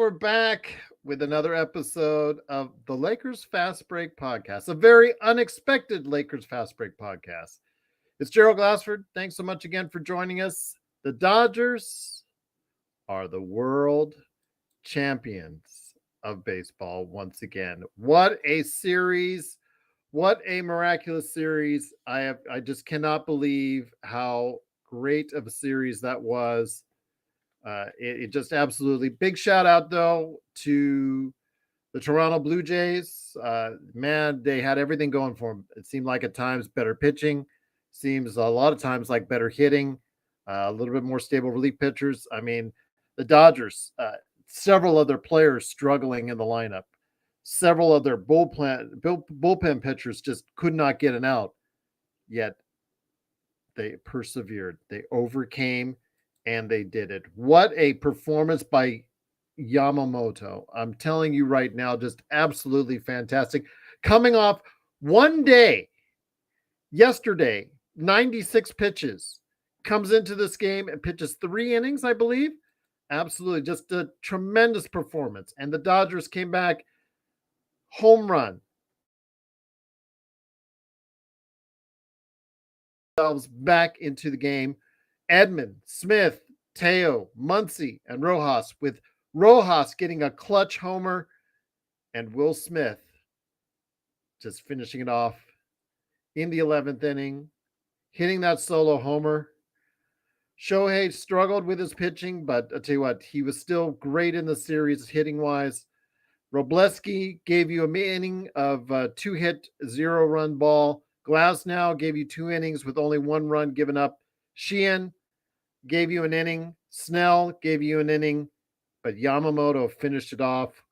we're back with another episode of the Lakers Fast Break Podcast, a very unexpected Lakers Fast Break Podcast. It's Gerald Glassford. Thanks so much again for joining us. The Dodgers are the world champions of baseball once again. What a series. What a miraculous series. I just cannot believe how great of a series that was. It just absolutely big shout out though to the Toronto Blue Jays. Man, they had everything going for them. It seemed like at times better pitching, seems a lot of times like better hitting, a little bit more stable relief pitchers. I mean, the Dodgers, several other players struggling in the lineup, several other bullpen pitchers just could not get an out. Yet they persevered, they overcame, and they did it. What a performance by Yamamoto. I'm telling you right now, just absolutely fantastic. Coming off one day, yesterday, 96 pitches, comes into this game and pitches 3 innings, I believe. Absolutely, just a tremendous performance. And the Dodgers came back, home run, back into the game. Edman, Smith, Teo, Muncy, and Rojas, with Rojas getting a clutch homer and Will Smith just finishing it off in the 11th inning, hitting that solo homer. Shohei struggled with his pitching, but I'll tell you what, he was still great in the series hitting wise. Robleski gave you an inning of 2-hit, 0-run ball. Glasnow gave you 2 innings with only 1 run given up. Sheehan gave you an inning. Snell gave you an inning, but Yamamoto finished it off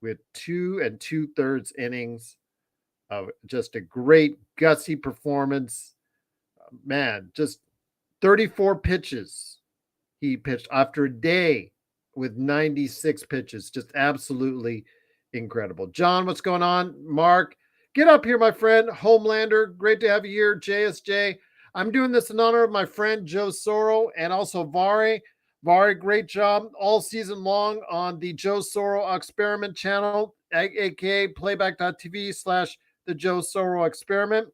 with 2 2/3 innings of just a great gutsy performance. Man, just 34 pitches he pitched after a day with 96 pitches. Just absolutely incredible. John, what's going on? Mark, get up here, my friend. Homelander, great to have you here. JSJ, I'm doing this in honor of my friend Joe Soro and also Vari. Vari, great job all season long on the Joe Soro Experiment channel, aka playback.tv/the Joe Soro Experiment,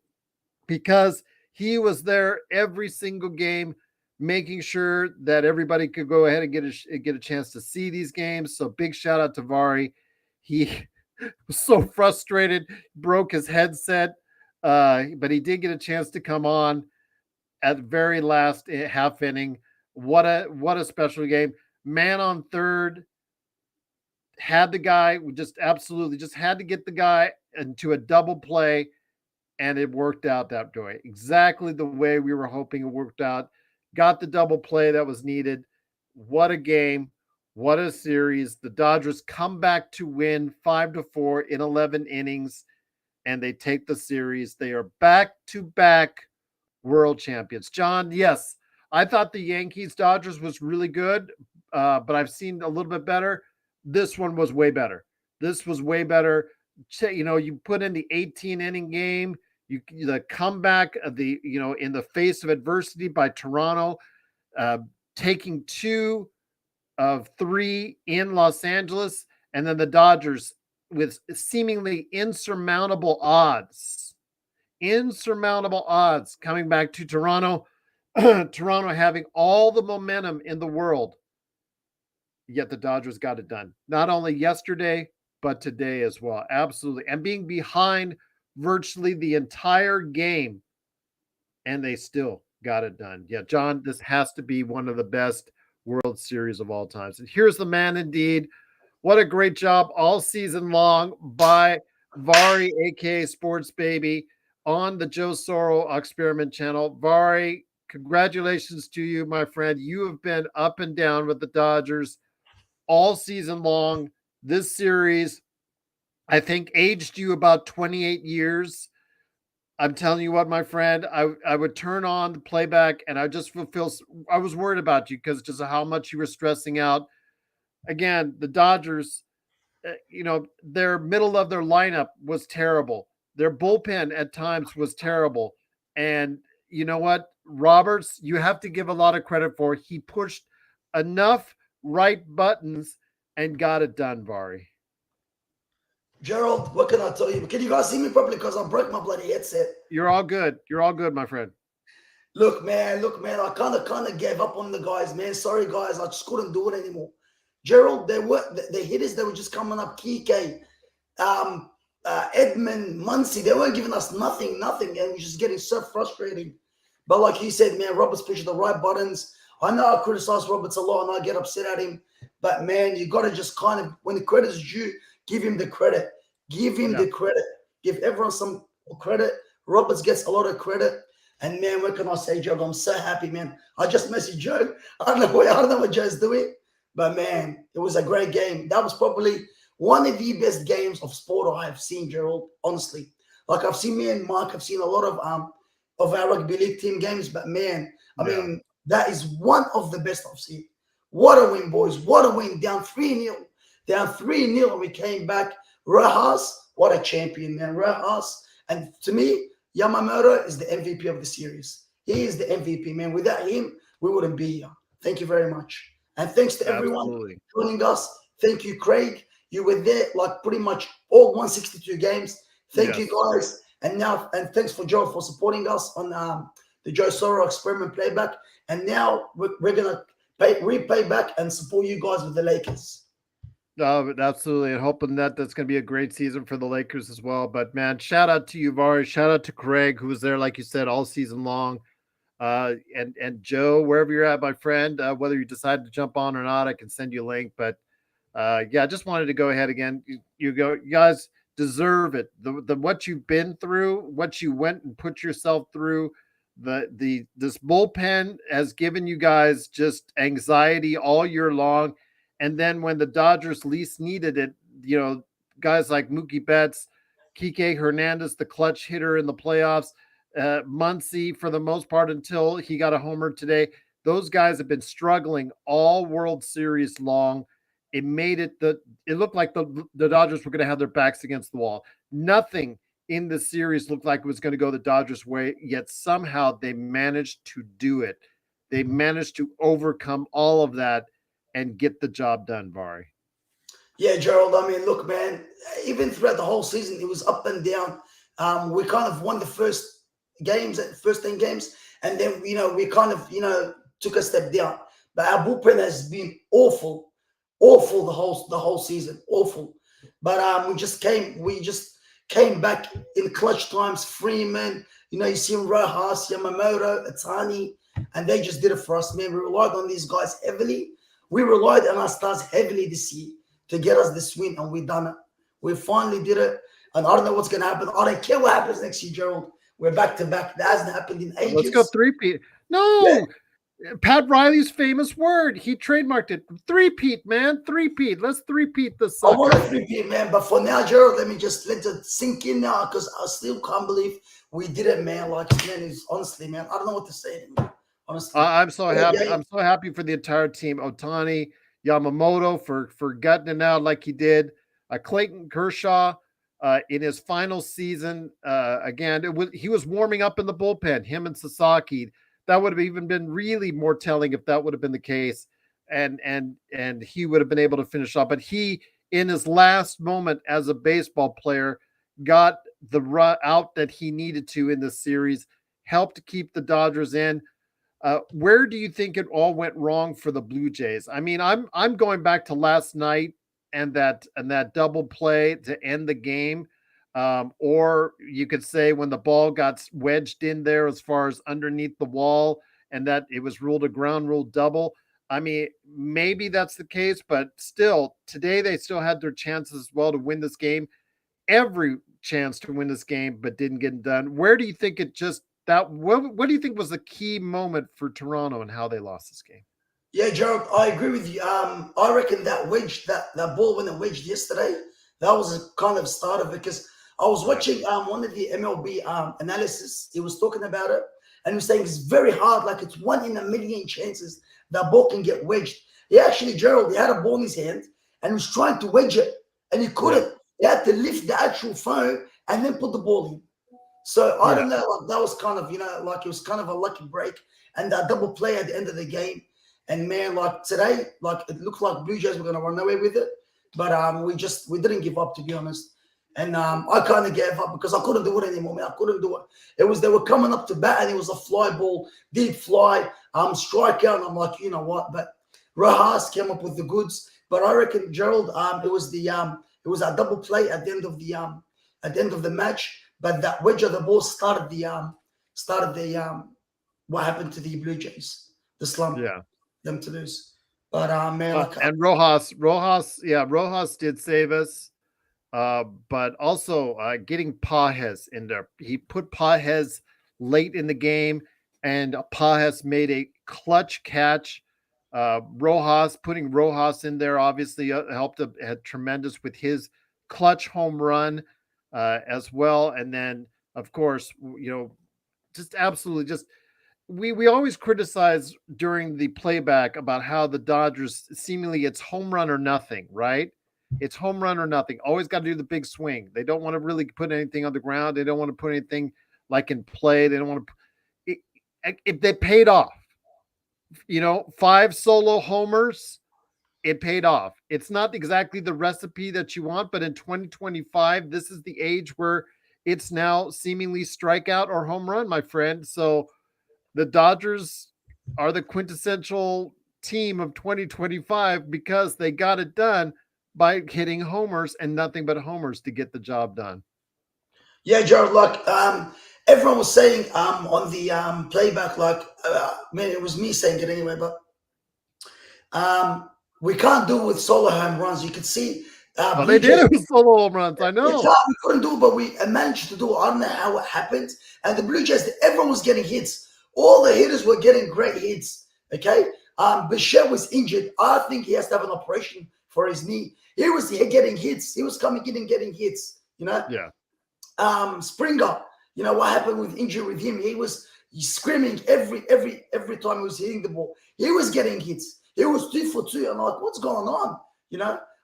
because he was there every single game, making sure that everybody could go ahead and get a chance to see these games. So big shout out to Vari. He was so frustrated, broke his headset, but he did get a chance to come on at the very last half inning. What a special game. Man on third, had the guy, just absolutely just had to get the guy into a double play, and it worked out that way. Exactly the way we were hoping it worked out. Got the double play that was needed. What a game. What a series. The Dodgers come back to win 5-4 in 11 innings, and they take the series. They are back-to-back world champions. John, yes, I thought the Yankees-Dodgers was really good, but I've seen a little bit better. This one was way better. This was way better. You know, you put in the 18-inning game, the comeback of the, in the face of adversity by Toronto, taking 2 of 3 in Los Angeles, and then the Dodgers with seemingly insurmountable odds coming back to Toronto. Toronto having all the momentum in the world, yet the Dodgers got it done. Not only yesterday, but today as well. Absolutely. And being behind virtually the entire game, and they still got it done. Yeah, John, this has to be one of the best World Series of all times. And here's the man indeed. What a great job all season long by Vari, aka Sports Baby, on the Joe Soro Experiment channel. Vari, congratulations to you, my friend. You have been up and down with the Dodgers all season long. This series, I think, aged you about 28 years. I'm telling you what, my friend, I would turn on the playback and I just feel I was worried about you because just how much you were stressing out. Again, the Dodgers, their middle of their lineup was terrible. Their bullpen at times was terrible. And you know what? Roberts, you have to give a lot of credit for. He pushed enough right buttons and got it done, Vari. Gerald, what can I tell you? Can you guys see me properly? Because I broke my bloody headset. You're all good. You're all good, my friend. Look, man, I kind of gave up on the guys, man. Sorry, guys, I just couldn't do it anymore. Gerald, they were the hitters. They were just coming up. Kike, um, Edmund, Muncie. They weren't giving us nothing, and we're just getting so frustrating. But like he said, man, Roberts pushed the right buttons. I know I criticize Roberts a lot, and I get upset at him. But man, you got to just kind of, when the credit is due, give him the credit. Give him Yeah. the credit. Give everyone some credit. Roberts gets a lot of credit. And man, what can I say, Joe? I'm so happy, man. I just messaged Joe. I don't know what Joe's doing, but man, it was a great game. That was probably one of the best games of sport I have seen, Gerald. Honestly, like I've seen me and Mark. I've seen a lot of our rugby league team games, but man, I Yeah. mean, that is one of the best I've seen. What a win, boys! What a win! Down 3-0, down 3-0, and we came back. Rojas, what a champion, man! Rojas, and to me, Yamamoto is the MVP of the series. He is the MVP, man. Without him, we wouldn't be here. Thank you very much. And thanks to everyone Absolutely. joining us. Thank you, Craig. You were there like pretty much all 162 games. Thank you, Yes. guys. And thanks for Joe for supporting us on the Joe Soro experiment playback. And now we're going to repay back and support you guys with the Lakers. Absolutely. And hoping that that's going to be a great season for the Lakers as well. But man, shout out to you, Vari. Shout out to Craig, who was there, like you said, all season long. And Joe, wherever you're at, my friend, whether you decide to jump on or not, I can send you a link. But yeah, I just wanted to go ahead again. You guys deserve it. The what you've been through, what you went and put yourself through, the this bullpen has given you guys just anxiety all year long. And then when the Dodgers least needed it, guys like Mookie Betts, Kike Hernandez, the clutch hitter in the playoffs, Muncie for the most part until he got a homer today. Those guys have been struggling all World Series long. It looked like the Dodgers were going to have their backs against the wall. Nothing in the series looked like it was going to go the Dodgers' way, yet somehow they managed to do it. They managed to overcome all of that and get the job done, Vari. Yeah, Gerald. I mean, look, man. Even throughout the whole season, it was up and down. We kind of won the first 10 games, and then we kind of took a step down. But our bullpen has been awful the whole season, awful. But we just came back in clutch times. Freeman, you see Rojas, Yamamoto, Atani, and they just did it for us, man. We relied on these guys heavily. We relied on our stars heavily this year to get us this win, and we done it. We finally did it, and I don't know what's gonna happen. I don't care what happens next year, Gerald. We're back to back. That hasn't happened in Let's go ages. three-peat. Yeah, No, Pat Riley's famous word. He trademarked it. Three-peat, man. Three-peat. Let's three-peat the I want a sucker. three-peat, man. But for now, Gerald, let me just let it sink in now because I still can't believe we did it, man. Like, man, is honestly, man, I don't know what to say anymore. Honestly, I'm so yeah, happy. yeah, I'm so happy for the entire team. Otani, Yamamoto for gutting it out like he did. Clayton Kershaw in his final season. Again, he was warming up in the bullpen. Him and Sasaki. That would have even been really more telling if that would have been the case, and he would have been able to finish off. But he, in his last moment as a baseball player, got the out that he needed to in this series. Helped keep the Dodgers in. Where do you think it all went wrong for the Blue Jays? I mean, I'm going back to last night and that double play to end the game, or you could say when the ball got wedged in there as far as underneath the wall, and that it was ruled a ground rule double. I mean, maybe that's the case, but still, today they still had their chances as well to win this game, every chance to win this game, but didn't get it done. Where do you think it just that? What do you think was the key moment for Toronto and how they lost this game? yeah, Gerald. I agree with you. I reckon that ball when it wedged yesterday, that was a kind of starter because I was Yeah, watching one of the MLB analysis. He was talking about it, and he was saying it's very hard, like it's one in a million chances that ball can get wedged. He actually, Gerald, he had a ball in his hand and he was trying to wedge it, and he yeah, couldn't. He had to lift the actual phone and then put the ball in. So I yeah. don't know, like that was kind of, like it was kind of a lucky break and that double play at the end of the game. And man, like today, like it looked like Blue Jays were going to run away with it, but we didn't give up, to be honest. And I kind of gave up because I couldn't do it anymore, man. I couldn't do it. They were coming up to bat, and it was a fly ball, deep fly, strikeout, and I'm like, you know what? But Rojas came up with the goods. But I reckon, Gerald, it was a double play at the end of the match. But that wedge of the ball started the what happened to the Blue Jays, the slump, them to lose. But man, and Rojas did save us. But also getting Pages in there. He put Pages late in the game, and Pages made a clutch catch. Putting Rojas in there obviously helped. Had tremendous with his clutch home run as well. And then, of course, just absolutely just. We always criticize during the playback about how the Dodgers seemingly it's home run or nothing, right? It's home run or nothing. Always got to do the big swing. They don't want to really put anything on the ground. They don't want to put anything like in play. They don't want to. If they paid off, 5 solo homers, it paid off. It's not exactly the recipe that you want, but in 2025, this is the age where it's now seemingly strikeout or home run, my friend. So the Dodgers are the quintessential team of 2025 because they got it done by hitting homers and nothing but homers to get the job done. Yeah, Jared, look, everyone was saying on the playback, like, man, it was me saying it anyway, but we can't do it with solo home runs. You could see. They did it with solo home runs. I know. We couldn't do it, but we managed to do it. I don't know how it happened. And the Blue Jays, everyone was getting hits. All the hitters were getting great hits. Okay. Bichette was injured. I think he has to have an operation for his knee. He was getting hits. He was coming in and getting hits. Yeah. Springer, what happened with injury with him? He's screaming every time he was hitting the ball. He was getting hits. He was 2 for 2. I'm like, what's going on?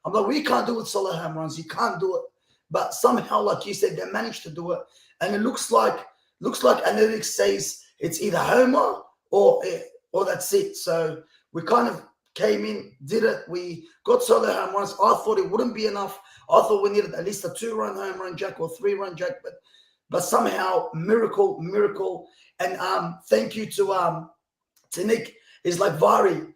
I'm like, we can't do it with solo home runs. You can't do it. But somehow, like you said, they managed to do it. And it looks like analytics says it's either homer or that's it. So we kind of came in, did it. We got solo home runs. I thought it wouldn't be enough. I thought we needed at least a 2-run home run jack or 3-run jack. But somehow, miracle. And thank you to Nick. It's like, Vari,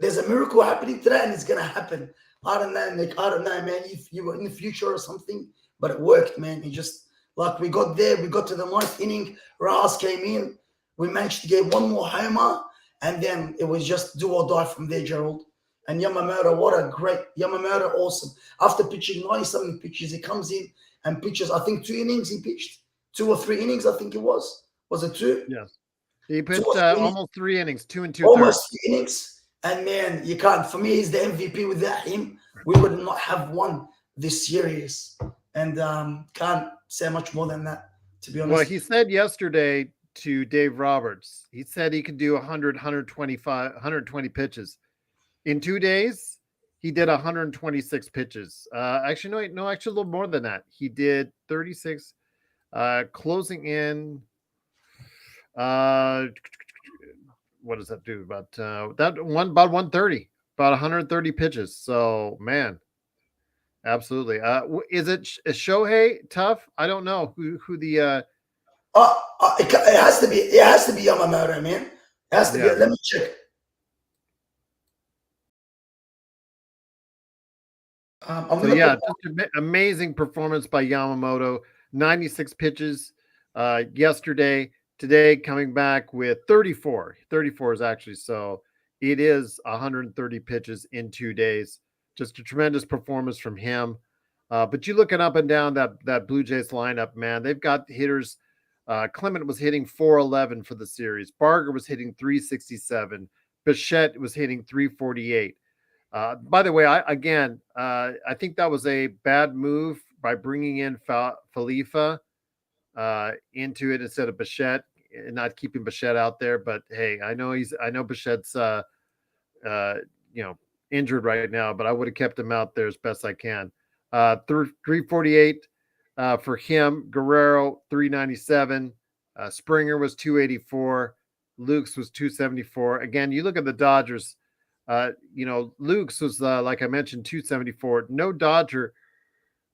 there's a miracle happening today and it's going to happen. I don't know, Nick. I don't know, man, if you were in the future or something, but it worked, man. It just, like, we got there. We got to the 9th inning. Rojas came in. We managed to get one more homer, and then it was just do or die from there, Gerald. And Yamamoto, Yamamoto, awesome. After pitching 97 pitches, he comes in and pitches, I think 2 innings he pitched. 2 or 3 innings, I think it was. Was it 2? Yes. He pitched almost 3 innings, 2 and 2/3. Almost 3 innings. And man, you can't. For me, he's the MVP. Without him, we would not have won this series. And can't say much more than that, to be honest. Well, he said yesterday to Dave Roberts, he said he could do 100, 125, 120 pitches. In 2 days, he did 126 pitches. Actually, a little more than that. He did 36, closing in. What does that do? About 130, about 130 pitches. So, man, absolutely. Is it Shohei tough? I don't know who the. It has to be. It has to be Yamamoto, man. It has to be. Let me check. Just amazing performance by Yamamoto. 96 pitches yesterday. Today coming back with 34. 34 is actually, so it is 130 pitches in 2 days. Just a tremendous performance from him. But you looking up and down that Blue Jays lineup, man, they've got hitters. Clement was hitting 411 for the series. Barger was hitting 367. Bichette was hitting 348. By the way, I think that was a bad move by bringing in Khalifa into it instead of Bichette, and not keeping Bichette out there. But hey, I know Bichette's injured right now, but I would have kept him out there as best I can. 348 for him. Guerrero 397. Springer was 284. Luke's was 274. Again, you look at the Dodgers. Luke's was like I mentioned, 274. No Dodger.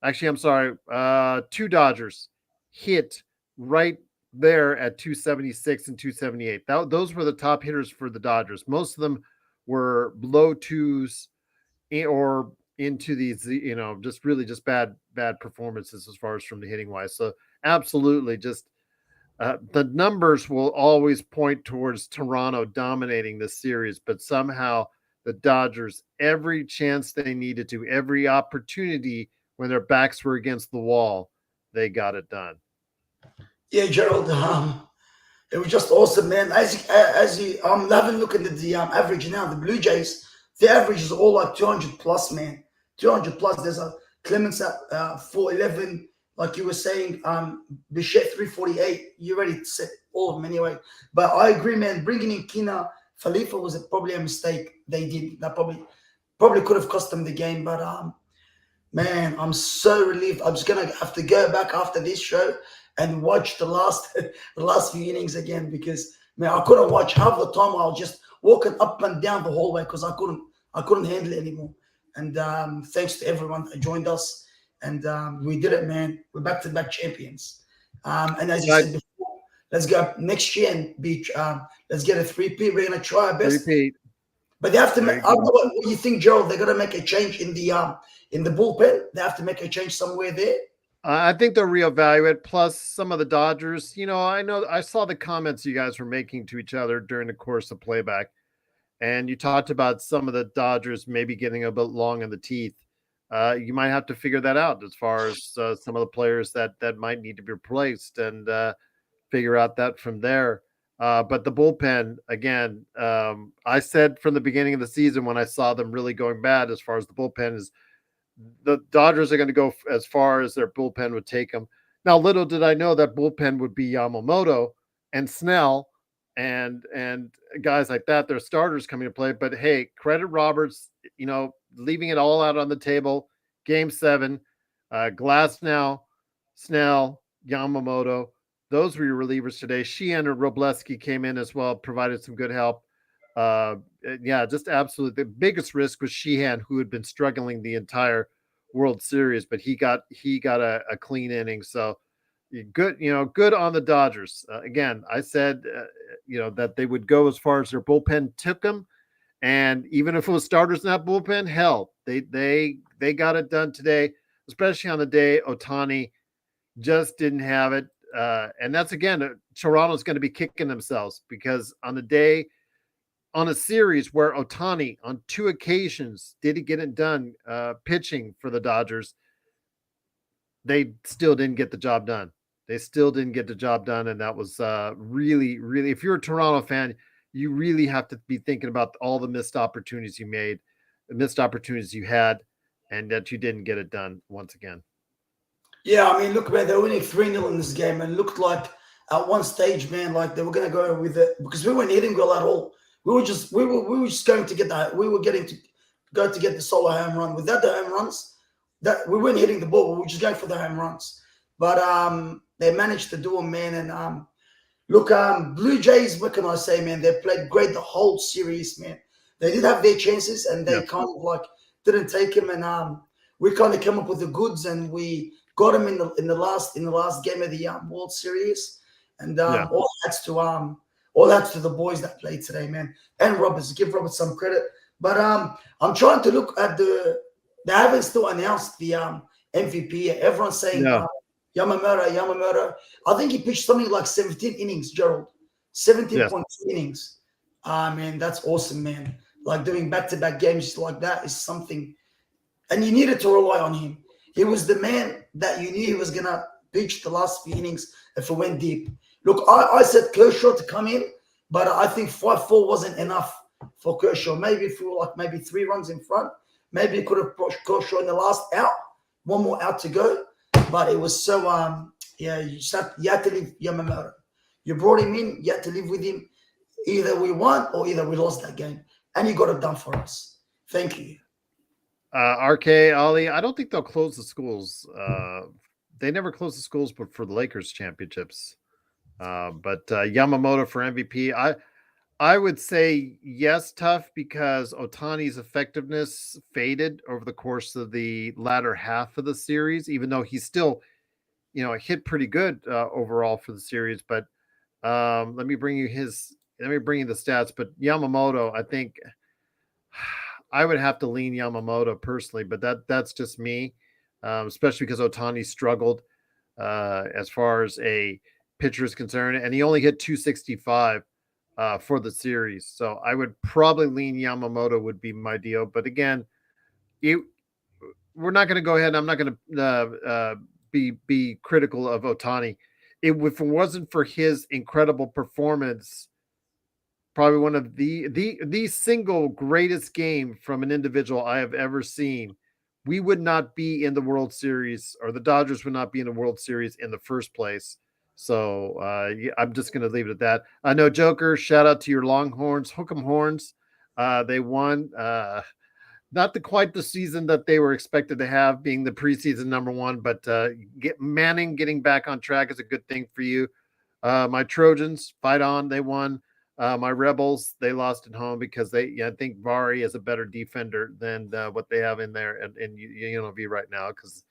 Actually, I'm sorry. Two Dodgers hit right there at 276 and 278. Those were the top hitters for the Dodgers. Most of them were low twos or into these, just really just bad performances as far as from the hitting wise. So absolutely, just the numbers will always point towards Toronto dominating this series, but somehow the Dodgers, every chance they needed to, every opportunity when their backs were against the wall, they got it done. Yeah, Gerald. It was just awesome, man. I'm having a look at the average now. The Blue Jays, the average is all like 200 plus, man. 200 plus. There's a Clemens at 411, like you were saying. Bichette 348. You already said all of them anyway. But I agree, man. Bringing in Kina Khalifa was probably a mistake they did. That probably could have cost them the game. But man, I'm so relieved. I'm just gonna have to go back after this show and watch the last few innings again, because man, I couldn't watch half the time. I was just walking up and down the hallway because I couldn't handle it anymore. And thanks to everyone that joined us, and we did it, man. We're back-to-back champions. And as you said before, let's go next year and let's get a 3P. We're gonna try our best. Repeat. But they have to make. What do you think, Gerald? They're gonna make a change in the bullpen. They have to make a change somewhere there. I think they'll reevaluate. Plus, some of the Dodgers. I know I saw the comments you guys were making to each other during the course of playback, and you talked about some of the Dodgers maybe getting a bit long in the teeth. You might have to figure that out as far as some of the players that might need to be replaced, and figure out that from there. But the bullpen, again, I said from the beginning of the season when I saw them really going bad as far as the bullpen is, the Dodgers are going to go as far as their bullpen would take them. Now, little did I know that bullpen would be Yamamoto and Snell and guys like that. Their starters coming to play. But hey, credit Roberts, leaving it all out on the table. Game 7, Glasnow, Snell, Yamamoto. Those were your relievers today. Sheehan and Robleski came in as well, provided some good help. Just absolutely. The biggest risk was Sheehan, who had been struggling the entire World Series, but he got a clean inning. So good, good on the Dodgers. Again, I said, that they would go as far as their bullpen took them. And even if it was starters in that bullpen, hell, they got it done today, especially on the day Ohtani just didn't have it. And that's, again, Toronto's going to be kicking themselves because on the day, on a series where Ohtani on 2 occasions did get it done pitching for the Dodgers, they still didn't get the job done. And that was really, really, if you're a Toronto fan, you really have to be thinking about all the missed opportunities you made, the missed opportunities you had, and that you didn't get it done once again. Yeah, I mean, look, man, they're winning 3-0 in this game, and looked like at one stage, man, like they were going to go with it because we weren't hitting well at all. We were just going to get that. We were getting to go to get the solo home run. Without the home runs, that we weren't hitting the ball. We were just going for the home runs. But they managed to do them, man. And look, Blue Jays, what can I say, man? They played great the whole series, man. They did have their chances, and they kind of like didn't take them. And we kind of came up with the goods, and we got them in the last game of the World Series. And all that's to the boys that played today, man. And Roberts, give Roberts some credit. But I'm trying to look at they haven't still announced the MVP. Everyone's saying Yamamoto. I think he pitched something like 17 innings, Gerald. 17.2 innings. Man, that's awesome, man. Like doing back-to-back games like that is something. And you needed to rely on him. He was the man that you knew he was going to pitch the last few innings if it went deep. Look, I said Kershaw to come in, but I think 5-4 wasn't enough for Kershaw. Maybe if we were like maybe 3 runs in front, maybe he could have pushed Kershaw in the last out, one more out to go. But it was so, you had to leave Yamamoto. You brought him in, you had to live with him. Either we won or either we lost that game. And you got it done for us. Thank you. RK, Ali, I don't think they'll close the schools. They never close the schools but for the Lakers championships. But Yamamoto for MVP. I would say yes, tough, because Otani's effectiveness faded over the course of the latter half of the series, even though he still, hit pretty good overall for the series. But let me bring you the stats. But Yamamoto, I think I would have to lean Yamamoto personally, but that's just me, especially because Otani struggled as far as a pitcher is concerned, and he only hit 265 for the series. So I would probably lean Yamamoto would be my deal. But again, you we're not going to go ahead. I'm not going to be critical of Otani. If it wasn't for his incredible performance, probably one of the single greatest game from an individual I have ever seen, we would not be in the World Series, or the Dodgers would not be in the World Series in the first place. So yeah, I'm just going to leave it at that. I know Joker. Shout out to your Longhorns, Hook'em Horns. They won. Not quite the season that they were expected to have, being the preseason number one, but Manning getting back on track is a good thing for you. My Trojans, fight on. They won. My Rebels, they lost at home because I think Vari is a better defender than what they have in there in UNLV right now, because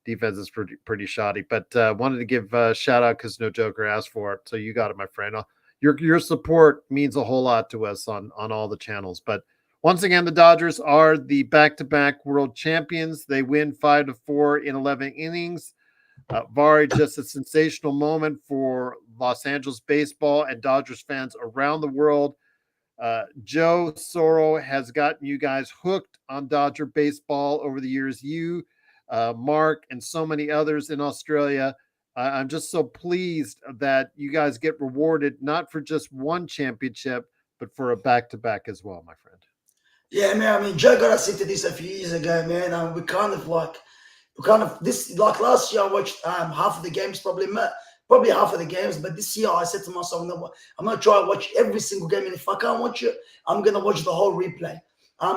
defense is pretty shoddy. But wanted to give a shout out because no Joker asked for it, so you got it, my friend. Your support means a whole lot to us on all the channels. But once again, the Dodgers are the back-to-back world champions. They win 5-4 in 11 innings. Vari, just a sensational moment for Los Angeles baseball and Dodgers fans around the world. Joe Soro has gotten you guys hooked on Dodger baseball over the years. You, Mark, and so many others in Australia. I'm just so pleased that you guys get rewarded not for just one championship, but for a back-to-back as well, my friend. Yeah, man. I mean, Joe got us into this a few years ago, man. We kind of this like last year. I watched half of the games, probably half of the games. But this year, I said to myself, no, I'm gonna try to watch every single game, and if I can't watch it, I'm gonna watch the whole replay.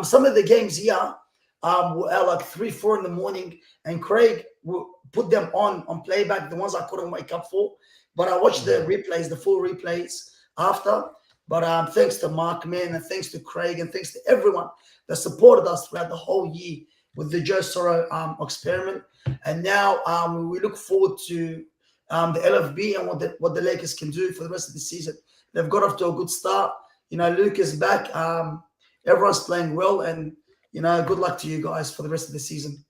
Some of the games here were at like 3, 4 in the morning, and Craig will put them on playback. The ones I couldn't wake up for, but I watched the replays, the full replays after. But thanks to Mark, man, and thanks to Craig, and thanks to everyone that supported us throughout the whole year with the Joe Soro experiment. And now we look forward to the LFB and what the Lakers can do for the rest of the season. They've got off to a good start. Luke is back. Everyone's playing well, and good luck to you guys for the rest of the season.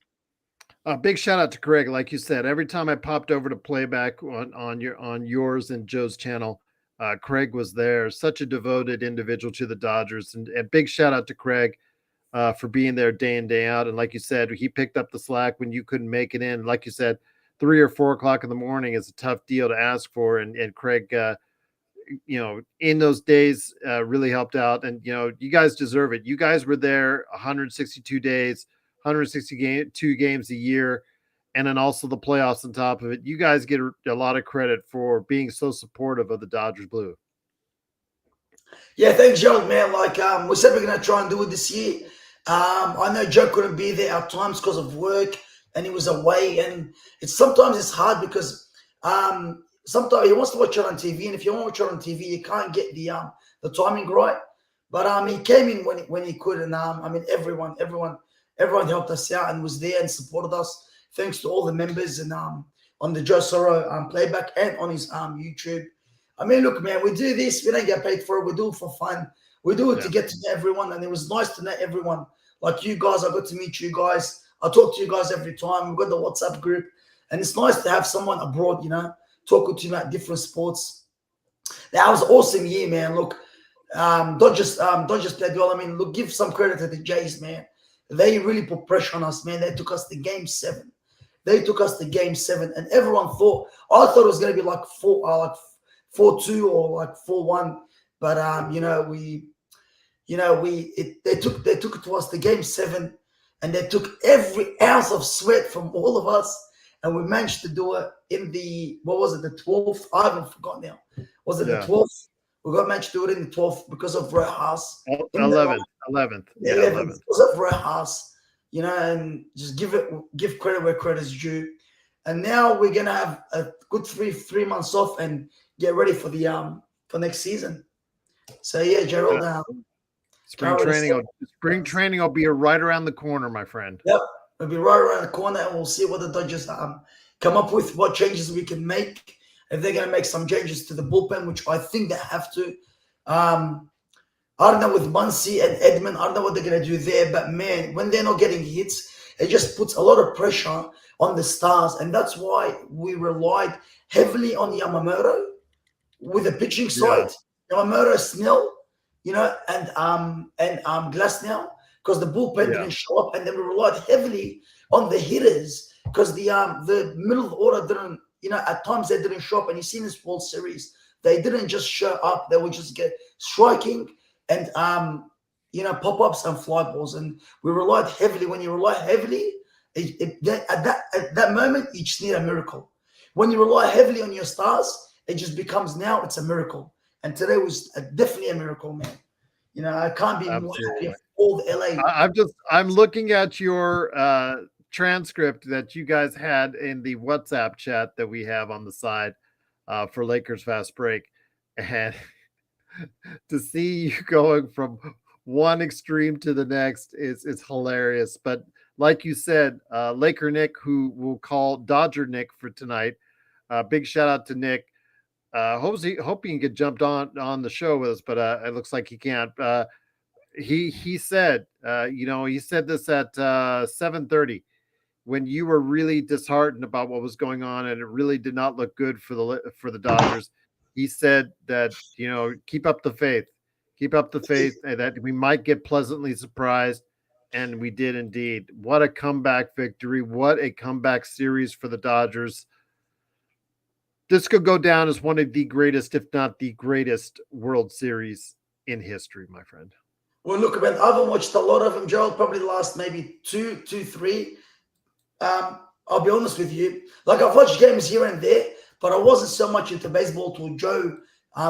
Big shout out to Craig. Like you said, every time I popped over to playback on yours and Joe's channel, Craig was there. Such a devoted individual to the Dodgers, and big shout out to Craig for being there day in, day out. And like you said, he picked up the slack when you couldn't make it in. Like you said, 3 or 4 o'clock in the morning is a tough deal to ask for. And Craig, in those days, really helped out. And, you guys deserve it. You guys were there 162 days, 162 games a year, and then also the playoffs on top of it. You guys get a lot of credit for being so supportive of the Dodgers Blue. Yeah, thanks, Joe, man. Like we said, we're gonna try and do it this year. I know Joe couldn't be there at times because of work, and he was away. And sometimes it's hard because sometimes he wants to watch it on TV, and if you want to watch it on TV, you can't get the timing right. But he came in when he could, and I mean everyone helped us out and was there and supported us. Thanks to all the members and on the Joe Soro playback and on his YouTube. I mean, look, man, we do this. We don't get paid for it. We do it for fun. We do it to get to know everyone, and it was nice to know everyone. Like you guys, I got to meet you guys. I talk to you guys every time. We've got the WhatsApp group, and it's nice to have someone abroad, talking to you about different sports. That was an awesome year, man. Look, Dodgers played well. I mean, look, give some credit to the Jays, man. They really put pressure on us, man. They took us to Game 7. And everyone I thought it was going to be like 4-2 or like 4-1, but they took it to us to Game 7, and they took every ounce of sweat from all of us, and we managed to do it in the 12th? I haven't forgotten now. Was it the 12th? We managed to do it in the 12th because of Rojas. 11th. Yeah, 11th. Because of Rojas, and just give credit where credit is due. And now we're gonna have a good three months off and get ready for the for next season. So yeah, Gerald. Spring can't really training, say- spring training will be right around the corner, my friend. Yep, we'll be right around the corner, and we'll see what the Dodgers come up with, what changes we can make. If they're going to make some changes to the bullpen, which I think they have to. I don't know with Muncy and Edman, I don't know what they're going to do there, but man, when they're not getting hits, it just puts a lot of pressure on the Stars, and that's why we relied heavily on Yamamoto with the pitching side. Yamamoto, Snell, and Glasnow, because the bullpen didn't show up, and then we relied heavily on the hitters because the middle of the order didn't, at times they didn't show up, and you see in this World Series they didn't just show up; they would just get striking and pop-ups and fly balls, and we relied heavily. When you rely heavily, at that moment you just need a miracle. When you rely heavily on your Stars, it just becomes now it's a miracle. And today was definitely a miracle, man. I can't be more happy for all the LA. I'm looking at your transcript that you guys had in the WhatsApp chat that we have on the side for Lakers Fast Break, and to see you going from one extreme to the next is hilarious. But like you said, Laker Nick, who we'll call Dodger Nick for tonight, big shout out to Nick. Hope he can get jumped on the show with us, but it looks like he can't. He said, he said this at 7:30 when you were really disheartened about what was going on, and it really did not look good for the Dodgers. He said that keep up the faith, and that we might get pleasantly surprised, and we did indeed. What a comeback victory! What a comeback series for the Dodgers. This could go down as one of the greatest, if not the greatest, World Series in history, my friend. Well, look, man, I haven't watched a lot of them, Gerald. Probably the last maybe two, three. I'll be honest with you. Like, I've watched games here and there, but I wasn't so much into baseball till Joe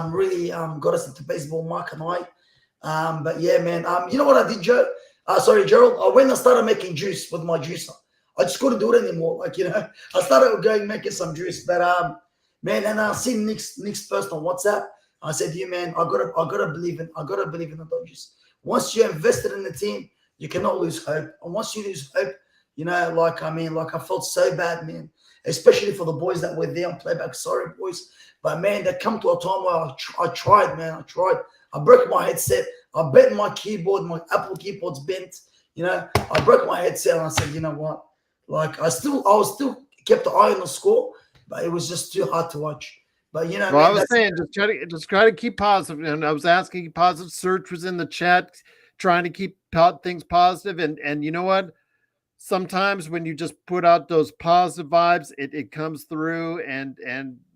really got us into baseball, Mark and I. But yeah, man. You know what I did, Joe? Sorry, Gerald. I went and started making juice with my juicer. I just couldn't do it anymore. I started going making some juice, but man, and I seen Nick's post on WhatsApp. I said, "You man, I gotta believe in the Dodgers. Once you're invested in the team, you cannot lose hope. And once you lose hope, I felt so bad, man. Especially for the boys that were there on playback. Sorry, boys, but man, they come to a time where I tried, man. I tried. I broke my headset. I bent my keyboard. My Apple keyboard's bent. I broke my headset, and I said, you know what? I was still kept the eye on the score. But it was just too hard to watch. But well, I was saying, just try to keep positive. And I was asking positive. Search was in the chat, trying to keep things positive. And you know what? Sometimes when you just put out those positive vibes, it comes through. And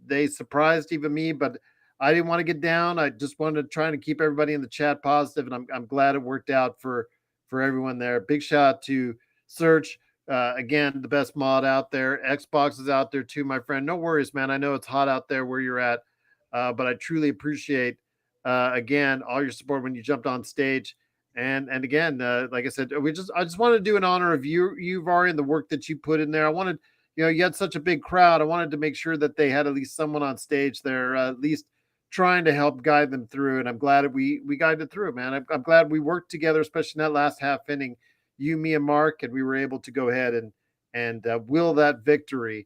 they surprised even me. But I didn't want to get down. I just wanted to try to keep everybody in the chat positive. And I'm glad it worked out for everyone there. Big shout out to Search. Again, the best mod out there. Xbox is out there too, my friend. No worries, man. I know it's hot out there where you're at, but I truly appreciate again all your support when you jumped on stage. And again, like I said, I just wanted to do an honor of you, Vari, and the work that you put in there. I wanted, you had such a big crowd. I wanted to make sure that they had at least someone on stage there, at least trying to help guide them through. And I'm glad that we guided through, man. I'm glad we worked together, especially in that last half inning. You, me, and Mark, and we were able to go ahead and will that victory.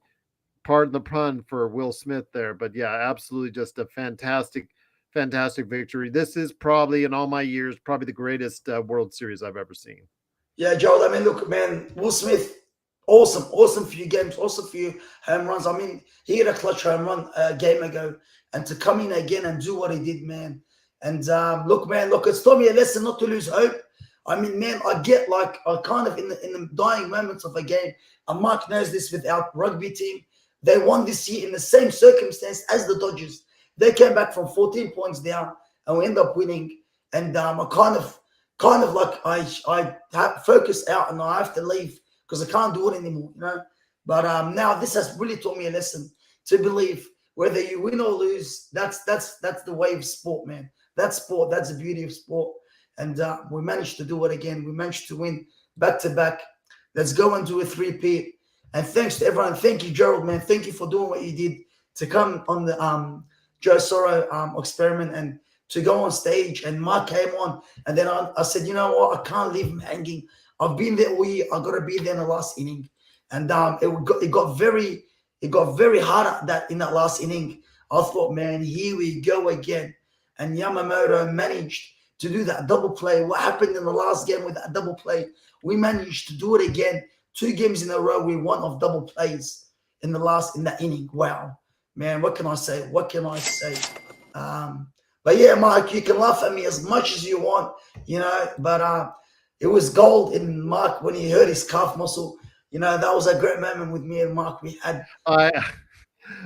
Pardon the pun for Will Smith there, but yeah, absolutely just a fantastic victory. This is probably in all my years, probably the greatest World Series I've ever seen. Yeah, Joel. I mean, look, man, Will Smith, awesome few games, awesome few home runs. I mean, he had a clutch home run a game ago, and to come in again and do what he did, man. And look, it's taught me a lesson not to lose hope. I mean, man, I get I kind of in the dying moments of a game, and Mark knows this with our rugby team. They won this year in the same circumstance as the Dodgers. They came back from 14 points down, and we end up winning. And I kind of I have focus out, and I have to leave because I can't do it anymore, But now this has really taught me a lesson to believe whether you win or lose. That's the way of sport, man. That's sport. That's the beauty of sport. And we managed to do it again. We managed to win back-to-back. Let's go and do a 3-peat. And thanks to everyone. Thank you, Gerald, man. Thank you for doing what you did to come on the Joe Soro experiment and to go on stage, and Mark came on, and then I said, you know what, I can't leave him hanging. I've been there. I got to be there in the last inning, and it got very hard in that last inning. I thought, man, here we go again, and Yamamoto managed to do that double play. What happened in the last game with that double play? We managed to do it again. 2 games in a row, we won off double plays in that inning. Wow, man, what can I say? But yeah, Mike, you can laugh at me as much as you want, but it was gold in Mark when he hurt his calf muscle. That was a great moment with me and Mark. We had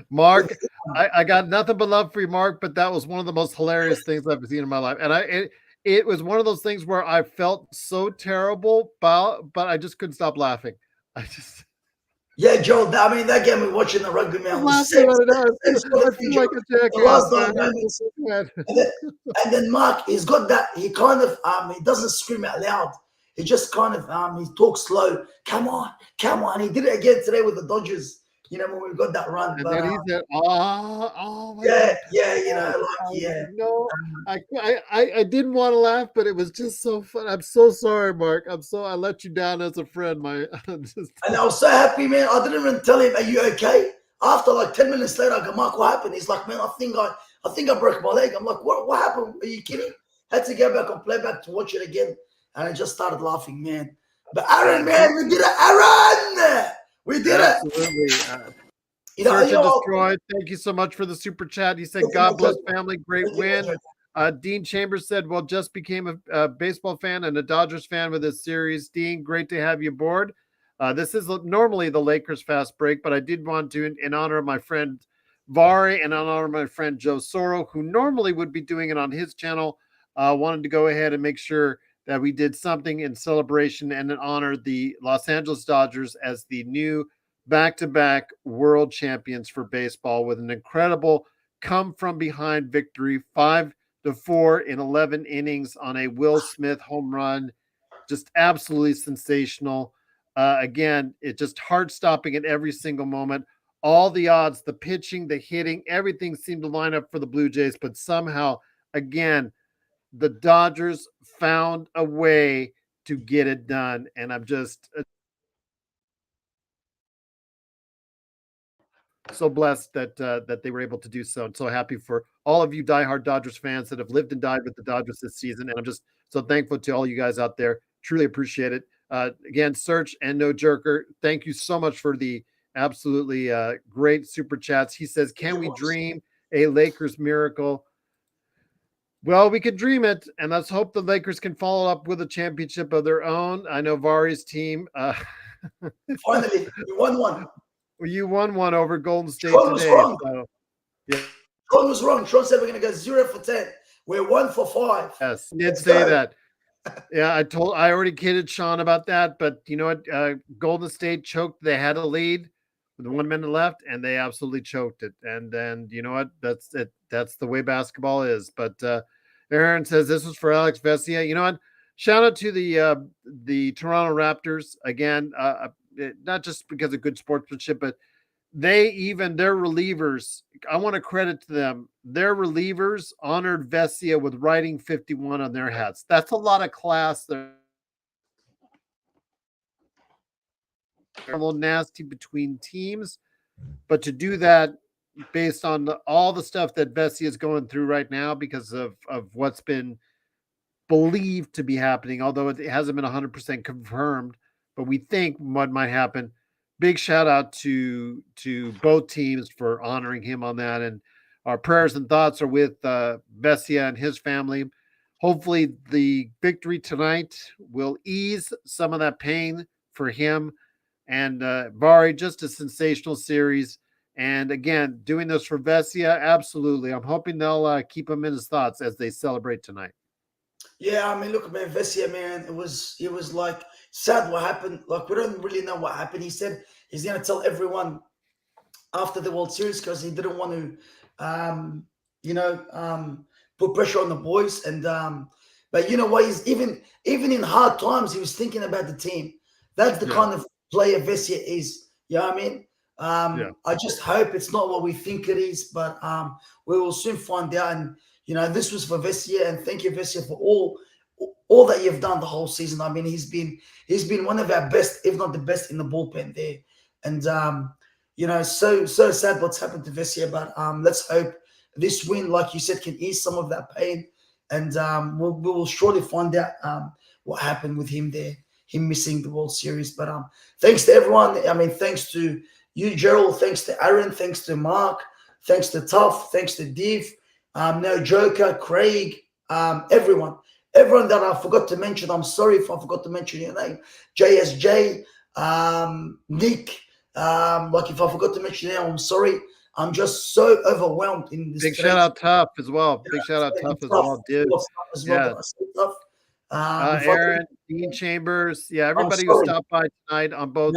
Mark, I got nothing but love for you, Mark, but that was one of the most hilarious things I've seen in my life. And it was one of those things where I felt so terrible, but I just couldn't stop laughing. Yeah, Joe. I mean, that game we watching the rugby, man. I feel like a jackass. And then Mark, he's got that. He kind of he doesn't scream out loud. He just kind of he talks slow. Come on. He did it again today with the Dodgers. When we got that run. And but, then he said, "Oh my God. No, I didn't want to laugh, but it was just so fun. I'm so sorry, Mark. I let you down as a friend. And I was so happy, man. I didn't even tell him, "Are you okay?" After like 10 minutes later, I go, "Mark, what happened?" He's like, "Man, I think I broke my leg." I'm like, "What happened? Are you kidding?" Had to go back and play back to watch it again, and I just started laughing, man. But Aaron, man, we did it, Aaron. We did Absolutely. it. Search and Destroy. Thank you so much for the super chat. He said, "God bless family. Great win." Dean Chambers said, "Well, just became a baseball fan and a Dodgers fan with this series. Dean, great to have you aboard." This is normally the Lakers fast break, but I did want to, in honor of my friend Vari and in honor of my friend Joe Soro, who normally would be doing it on his channel, wanted to go ahead and make sure that we did something in celebration and in honor the Los Angeles Dodgers as the new back-to-back world champions for baseball with an incredible come-from-behind victory, 5-4 in 11 innings on a Will Smith home run. Just absolutely sensational. Again, it just heart-stopping at every single moment. All the odds, the pitching, the hitting, everything seemed to line up for the Blue Jays, but somehow, again, the Dodgers found a way to get it done. And I'm just so blessed that they were able to do so. And so happy for all of you diehard Dodgers fans that have lived and died with the Dodgers this season. And I'm just so thankful to all you guys out there. Truly appreciate it. Again, Search and No Jerker, thank you so much for the absolutely great super chats. He says, "Can we dream a Lakers miracle?" Well, we could dream it, and let's hope the Lakers can follow up with a championship of their own. I know Vari's team. Finally, you won one. Well, you won one over Golden State Tron today. Was wrong. So, yeah. Tron was wrong. Tron said we're going to go 0 for 10. We're 1 for 5. Yes, he did say that. Yeah, I already kidded Sean about that, but you know what? Golden State choked. They had a lead with 1 minute left, and they absolutely choked it. And then you know what? That's it. That's the way basketball is. But Aaron says this was for Alex Vesia. You know what? Shout out to the Toronto Raptors again. Not just because of good sportsmanship, but their relievers, I want to credit to them. Their relievers honored Vesia with writing 51 on their hats. That's a lot of class. They're a little nasty between teams, but to do that based on all the stuff that Vesia is going through right now because of what's been believed to be happening, although it hasn't been 100% confirmed, but we think what might happen. Big shout out to both teams for honoring him on that. And our prayers and thoughts are with Vesia and his family. Hopefully the victory tonight will ease some of that pain for him. And Vari, just a sensational series. And again, doing this for Vesia, absolutely. I'm hoping they'll keep him in his thoughts as they celebrate tonight. Yeah, I mean, look, man, Vesia, man, it was like sad what happened. Like, we don't really know what happened. He said he's going to tell everyone after the World Series because he didn't want to, put pressure on the boys. And but you know what? He's even in hard times, he was thinking about the team. That's the kind of player Vesia is. You know what I mean? I just hope it's not what we think it is, but we will soon find out. And this was for Vesia, and thank you, Vesia, for all that you've done the whole season. I mean, he's been one of our best, if not the best, in the bullpen there. And so sad what's happened to Vesia, but let's hope this win, like you said, can ease some of that pain, and we will surely find out what happened with him there, him missing the World Series. But thanks to everyone. I mean, thanks to you, Gerald. Thanks to Aaron. Thanks to Mark. Thanks to Tough. Thanks to Div. No Joker, Craig, everyone that I forgot to mention. I'm sorry if I forgot to mention your name. JSJ, Nick. Like if I forgot to mention your name, I'm sorry. I'm just so overwhelmed in this. Big shout out Tough as well. Big shout out Tough as well, dude. Yeah. Aaron, Dean Chambers. Yeah, everybody who stopped by tonight on both,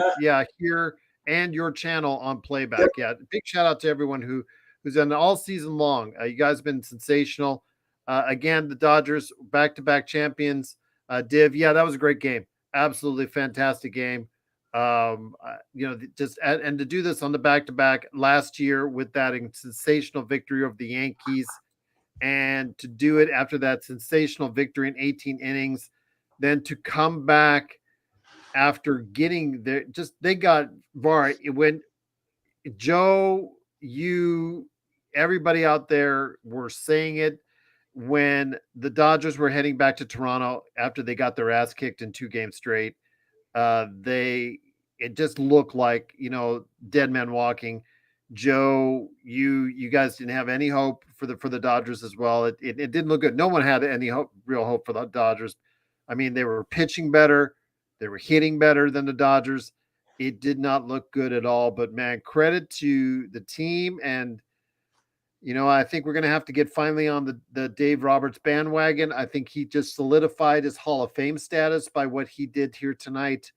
here and your channel on Playback. Yep. Yeah, big shout out to everyone who's done all season long. You guys have been sensational. Again, the Dodgers back-to-back champions. Div, yeah, that was a great game. Absolutely fantastic game. Just and to do this on the back-to-back last year with that sensational victory over the Yankees, and to do it after that sensational victory in 18 innings, then to come back after getting there, they got VAR. When Joe, everybody out there were saying it when the Dodgers were heading back to Toronto after they got their ass kicked in 2 games straight. It just looked like, dead man walking. Joe, you guys didn't have any hope for the Dodgers as well. It didn't look good. No one had any real hope for the Dodgers. I mean, they were pitching better. They were hitting better than the Dodgers. It did not look good at all. But, man, credit to the team. And, I think we're going to have to get finally on the Dave Roberts bandwagon. I think he just solidified his Hall of Fame status by what he did here tonight.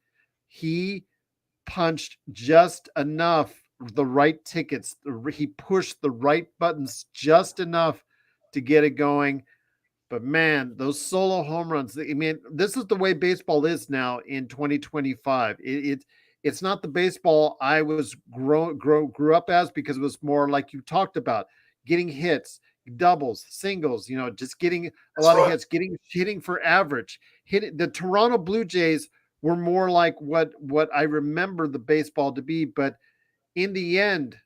He punched just enough, the right tickets. He pushed the right buttons just enough to get it going. But, man, those solo home runs, I mean, this is the way baseball is now in 2025. It's not the baseball I was grew up as, because it was more like you talked about, getting hits, doubles, singles, just getting a lot of hits, hitting for average. The Toronto Blue Jays were more like what I remember the baseball to be. But in the end,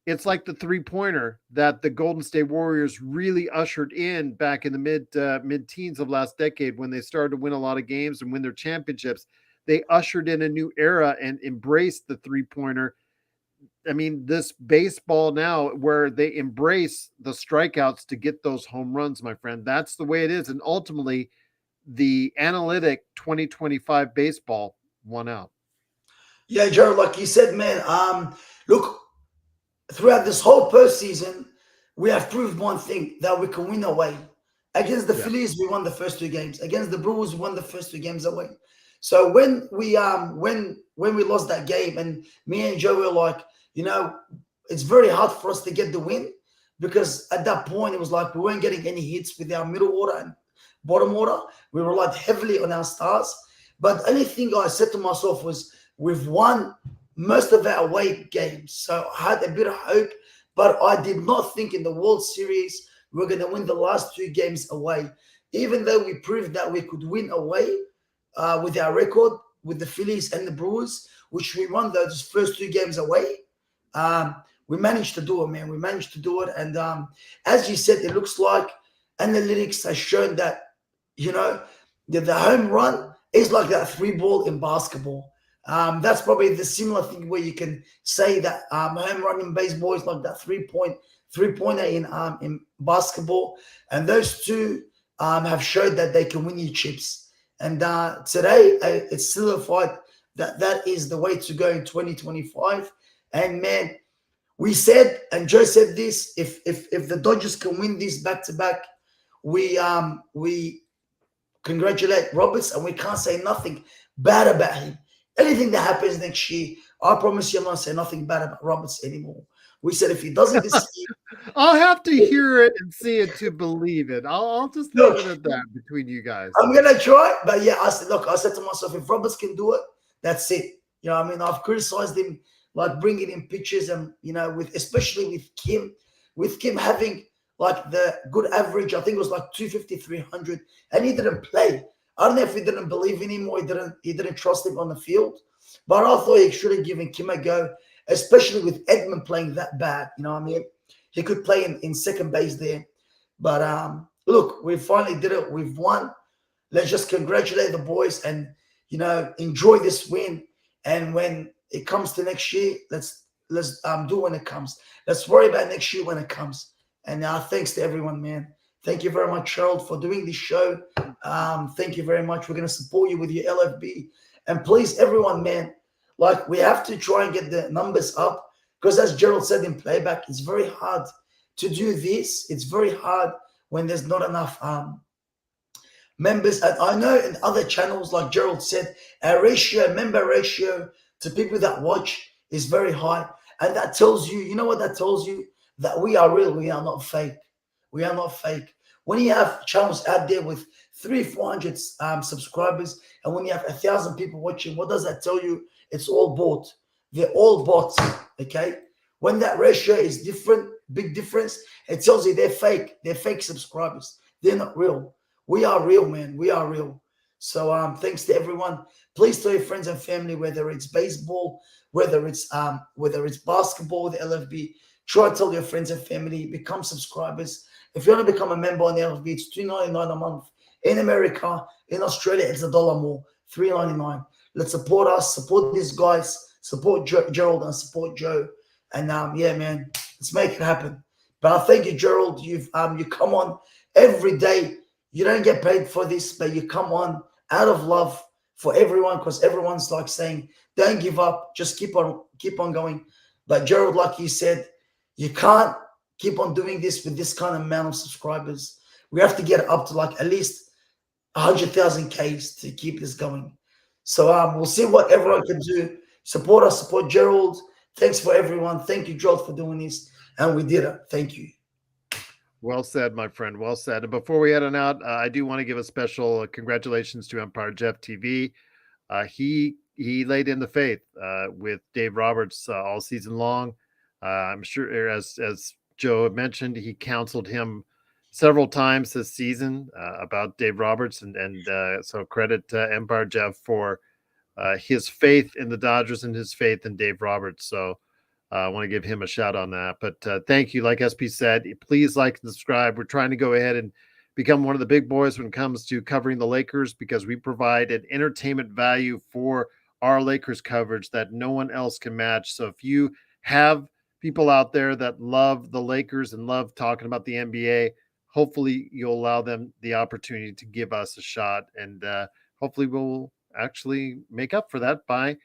it's like the 3-pointer that the Golden State Warriors really ushered in back in the mid-teens of last decade, when they started to win a lot of games and win their championships. They ushered in a new era and embraced the 3-pointer. I mean, this baseball now, where they embrace the strikeouts to get those home runs, my friend, that's the way it is. And ultimately, the analytic 2025 baseball won out. Yeah, Jared, like you said, man, look, throughout this whole postseason, we have proved one thing, that we can win away. Against the Phillies, we won the first 2 games. Against the Brewers, we won the first 2 games away. So when we lost that game, and me and Joe were like, it's very hard for us to get the win, because at that point it was like we weren't getting any hits with our middle order and bottom order. We relied heavily on our stars. But the only thing I said to myself was, we've won most of our away games, so I had a bit of hope. But I did not think in the World Series we were going to win the last 2 games away, even though we proved that we could win away with our record with the Phillies and the Brewers, which we won those first 2 games away. We managed to do it, man. We managed to do it. And as you said, it looks like analytics has shown that, the home run is like that 3-ball in basketball. That's probably the similar thing where you can say that home run in baseball is like that 3-pointer in basketball. And those 2 have showed that they can win you chips. And today it's solidified that is the way to go in 2025. And, man, we said, and Joe said this, if the Dodgers can win this back-to-back, we congratulate Roberts, and we can't say nothing bad about him. Anything that happens next year, I promise you I'm not saying nothing bad about Roberts anymore. We said if he doesn't this year, I'll have to hear it and see it to believe it. I'll just leave it at that between you guys. I'm going to try, but yeah, I said to myself, if Roberts can do it, that's it. I mean, I've criticized him, like bringing in pictures and, especially with Kim having like the good average. I think it was like 250, 300, and he didn't play. I don't know if he didn't believe in him or he didn't trust him on the field. But I thought he should have given Kim a go, especially with Edmund playing that bad. You know what I mean? He could play in second base there. But look, we finally did it. We've won. Let's just congratulate the boys and, you know, enjoy this win. And when it comes to next year, let's do when it comes. Let's worry about next year when it comes. And thanks to everyone, man. Thank you very much, Gerald, for doing this show. Thank you very much. We're going to support you with your LFB. And please, everyone, man, like we have to try and get the numbers up because as Gerald said in playback, it's very hard to do this. It's very hard when there's not enough members. And I know in other channels, like Gerald said, our member ratio to people that watch is very high. And that tells you, you know what that tells you? That we are real. We are not fake. We are not fake. When you have channels out there with 300-400 subscribers, and when you have 1,000 people watching, what does that tell you? It's all bought. They're all bots. Okay. When that ratio is different, big difference, it tells you they're fake. They're fake subscribers. They're not real. We are real, man. We are real. So thanks to everyone. Please tell your friends and family, whether it's baseball, whether it's basketball with the LFB. Try to tell your friends and family, become subscribers. If you want to become a member on the LFB, it's $2.99 a month. In America, in Australia, it's $1 more, $3.99. Let's support us, support these guys, support Gerald and support Joe. And yeah, man, let's make it happen. But I thank you, Gerald. You come on every day. You don't get paid for this, but you come on out of love for everyone because everyone's like saying, don't give up, just keep on going. But Gerald, like you said, you can't keep on doing this with this kind of amount of subscribers. We have to get up to like at least 100,000 Ks to keep this going. So we'll see what everyone can do. Support us, support Gerald. Thanks for everyone. Thank you, Gerald, for doing this. And we did it. Thank you. Well said, my friend. Well said. And before we head on out, I do want to give a special congratulations to Empire Jeff TV. He laid in the faith with Dave Roberts all season long. I'm sure, as Joe mentioned, he counseled him several times this season about Dave Roberts, and so credit to Empire Jeff for his faith in the Dodgers and his faith in Dave Roberts. So I want to give him a shout on that. But thank you. Like SP said, please like and subscribe. We're trying to go ahead and become one of the big boys when it comes to covering the Lakers because we provide an entertainment value for our Lakers coverage that no one else can match. So if you have people out there that love the Lakers and love talking about the NBA, hopefully you'll allow them the opportunity to give us a shot. And hopefully we'll actually make up for that by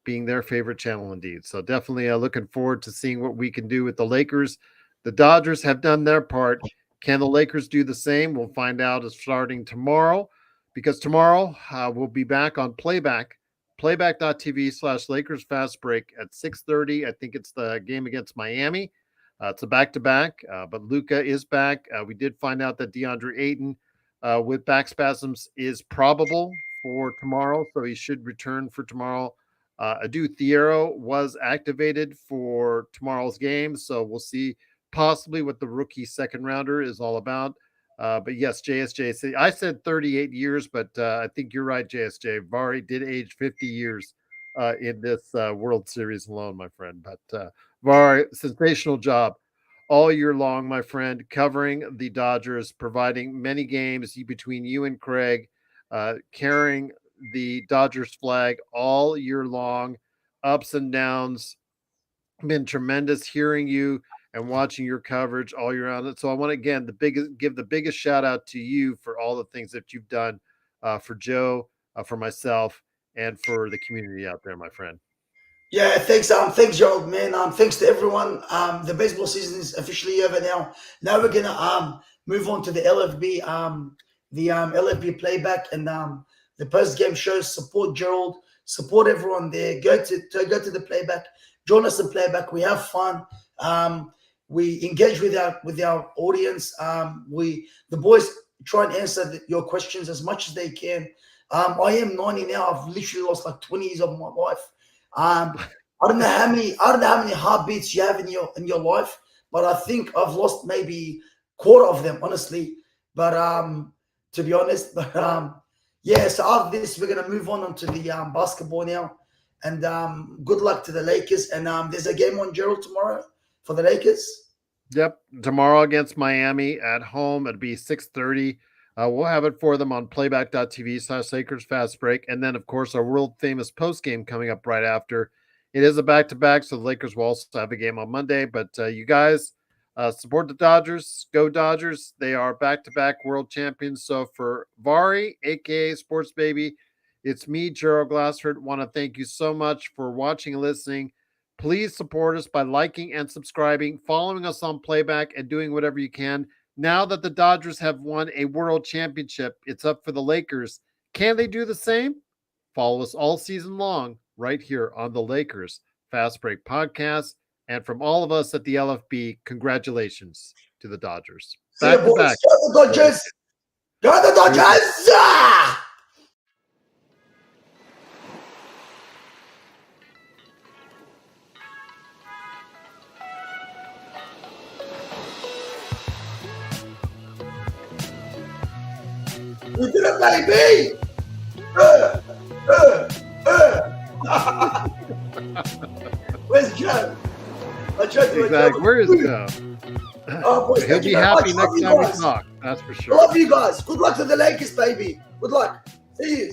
being their favorite channel indeed. So definitely looking forward to seeing what we can do with the Lakers. The Dodgers have done their part. Can the Lakers do the same? We'll find out starting tomorrow, because tomorrow we'll be back on playback.tv/Lakers Fast Break at 6:30. I think it's the game against Miami. It's a back-to-back, but Luka is back. We did find out that DeAndre Ayton with back spasms is probable for tomorrow, so he should return for tomorrow. Adu Thiero was activated for tomorrow's game, so we'll see possibly what the rookie second rounder is all about. But yes, JSJ, I said 38 years, but I think you're right, JSJ. Vari did age 50 years in this World Series alone, my friend. But Vari, sensational job all year long, my friend, covering the Dodgers, providing many games between you and Craig, carrying the Dodgers flag all year long, ups and downs. Been tremendous hearing you and watching your coverage all year round. So I want to again give the biggest shout out to you for all the things that you've done for Joe, for myself, and for the community out there, my friend. Yeah, thanks. Thanks, Gerald, man. Thanks to everyone. The baseball season is officially over now. Now we're gonna move on to the LFB, the LFB playback and the post-game shows. Support Gerald, support everyone there. Go to the playback, join us in playback. We have fun. We engage with our audience. The boys try and answer your questions as much as they can. I am 90 now. I've literally lost like 20 years of my life. I don't know how many heartbeats you have in your life, but I think I've lost maybe quarter of them, honestly. But to be honest, but yeah. So after this, we're gonna move on to the basketball now, and good luck to the Lakers. And there's a game on Gerald tomorrow for the Lakers. Yep, tomorrow against Miami at home. It'll be 6:30. We'll have it for them on playback.tv/Lakers Fast Break. And then, of course, our world famous post game coming up right after. It is a back-to-back, so the Lakers will also have a game on Monday. But you guys support the Dodgers. Go Dodgers. They are back-to-back world champions. So for Vari, a.k.a. Sports Baby, it's me, Gerald Glassford. Want to thank you so much for watching and listening. Please support us by liking and subscribing, following us on Playback, and doing whatever you can. Now that the Dodgers have won a world championship, it's up for the Lakers. Can they do the same? Follow us all season long right here on the Lakers Fast Break Podcast. And from all of us at the LFB, congratulations to the Dodgers. Back to back. Go the Dodgers! Go the Dodgers! Ah! We did it, baby! Where's Joe? I tried to Exactly. Where is Joe? Oh, boys, He'll thank be you very happy much. Love next you time we guys. talk. That's for I sure. love you guys. Good luck to the Lakers, baby. Good luck. See you.